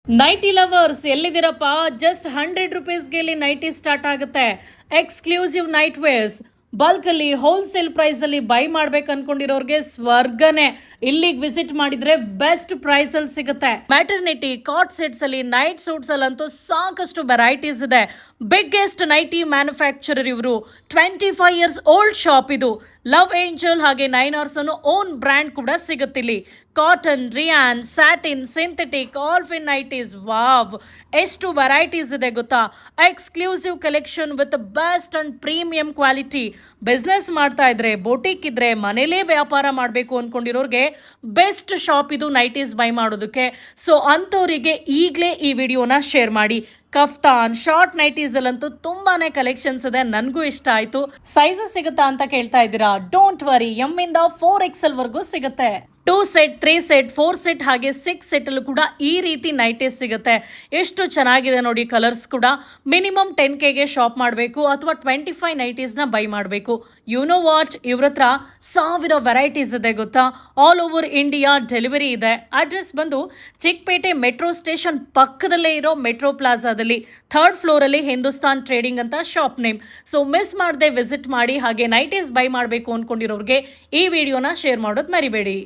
Nighty lovers ಎಲ್ಲಿದ್ದೀರಪ್ಪ? Just 100 ರುಪೀಸ್ಗೆ ಇಲ್ಲಿ ನೈಟಿ ಸ್ಟಾರ್ಟ್ ಆಗುತ್ತೆ. ಎಕ್ಸ್ಕ್ಲೂಸಿವ್ ನೈಟ್ ವೇರ್ಸ್ ಬಲ್ಕ್ ಅಲ್ಲಿ ಹೋಲ್ಸೇಲ್ ಪ್ರೈಸ್ ಅಲ್ಲಿ ಬೈ ಮಾಡ್ಬೇಕು ಅನ್ಕೊಂಡಿರೋರ್ಗೆ ಸ್ವರ್ಗನೆ. ಇಲ್ಲಿಗೆ ವಿಸಿಟ್ ಮಾಡಿದ್ರೆ ಬೆಸ್ಟ್ ಪ್ರೈಸ್ ಅಲ್ಲಿ ಸಿಗುತ್ತೆ. ಮ್ಯಾಟರ್ನಿಟಿ ಕಾಟ್ ಸೆಟ್ಸ್ ಅಲ್ಲಿ ನೈಟ್ ಸೂಟ್ಸ್ ಅಲ್ಲಂತೂ ಸಾಕಷ್ಟು ವೆರೈಟೀಸ್ ಇದೆ. ಬಿಗ್ಗೆಸ್ಟ್ ನೈಟಿ ಮ್ಯಾನುಫ್ಯಾಕ್ಚರರ್ ಇವರು. 25 ಇಯರ್ಸ್ ಓಲ್ಡ್ ಶಾಪ್ ಇದು. ಲವ್ ಏಂಜಲ್ ಹಾಗೆ 9 ಅವರ್ಸ್ ಅನ್ನೋ ಓನ್ ಬ್ರ್ಯಾಂಡ್ ಕೂಡ ಸಿಗುತ್ತಿಲ್ಲಿ. Cotton, rayon, satin, synthetic, alpine nighties. Wow, ಎಷ್ಟು ವೆರೈಟೀಸ್ ಇದೆ ಗೊತ್ತಾ? Exclusive collection with best and premium quality. Business ಮಾಡ್ತಾ ಇದ್ರೆ, ಬೊಟಿಕ್ ಇದ್ರೆ, ಮನೇಲೇ ವ್ಯಾಪಾರ ಮಾಡಬೇಕು ಅನ್ಕೊಂಡಿರೋರಿಗೆ ಬೆಸ್ಟ್ ಶಾಪ್ ಇದು ನೈಟೀಸ್ ಬೈ ಮಾಡೋದಕ್ಕೆ. ಸೊ ಅಂಥವರಿಗೆ ಈಗಲೇ ಈ ವಿಡಿಯೋನ ಶೇರ್ ಮಾಡಿ. ಕಫ್ತಾನ್, ಶಾರ್ಟ್ ನೈಟೀಸ್ ಅಲ್ಲಂತೂ ತುಂಬಾನೇ ಕಲೆಕ್ಷನ್ಸ್ ಇದೆ. ನನಗೂ ಇಷ್ಟ ಆಯ್ತು. ಸೈಜಸ್ ಸಿಗುತ್ತಾ ಅಂತ ಕೇಳ್ತಾ ಇದ್ದೀರಾ? ಡೋಂಟ್ ವರಿ, ಎಮ್ ಇಂದ 4XL ವರೆಗೂ ಸಿಗುತ್ತೆ. 2 ಸೆಟ್, 3 ಸೆಟ್, 4 ಸೆಟ್ ಹಾಗೆ 6 ಸೆಟ್ ಅಲ್ಲೂ ಕೂಡ ಈ ರೀತಿ ನೈಟೀಸ್ ಸಿಗುತ್ತೆ. ಎಷ್ಟು ಚೆನ್ನಾಗಿದೆ ನೋಡಿ ಕಲರ್ಸ್ ಕೂಡ. ಮಿನಿಮಮ್ 10Kಗೆ ಶಾಪ್ ಮಾಡಬೇಕು ಅಥವಾ 25 ನೈಟೀಸ್ನ ಬೈ ಮಾಡಬೇಕು. ಯು ನೋ ವಾಟ್, ಇವ್ರ ಹತ್ರ 1000 ವೆರೈಟೀಸ್ ಇದೆ ಗೊತ್ತಾ? ಆಲ್ ಓವರ್ ಇಂಡಿಯಾ ಡೆಲಿವರಿ ಇದೆ. ಅಡ್ರೆಸ್ ಬಂದು ಚಿಕ್ಕಪೇಟೆ ಮೆಟ್ರೋ ಸ್ಟೇಷನ್ ಪಕ್ಕದಲ್ಲೇ ಇರೋ ಮೆಟ್ರೋ ಪ್ಲಾಜಾದಲ್ಲಿ 3rd ಫ್ಲೋರಲ್ಲಿ ಹಿಂದೂಸ್ತಾನ್ ಟ್ರೇಡಿಂಗ್ ಅಂತ ಶಾಪ್ ನೇಮ್. ಸೊ ಮಿಸ್ ಮಾಡದೆ ವಿಸಿಟ್ ಮಾಡಿ. ಹಾಗೆ ನೈಟೀಸ್ ಬೈ ಮಾಡಬೇಕು ಅಂದ್ಕೊಂಡಿರೋರಿಗೆ ಈ ವಿಡಿಯೋನ ಶೇರ್ ಮಾಡೋದು ಮರಿಬೇಡಿ.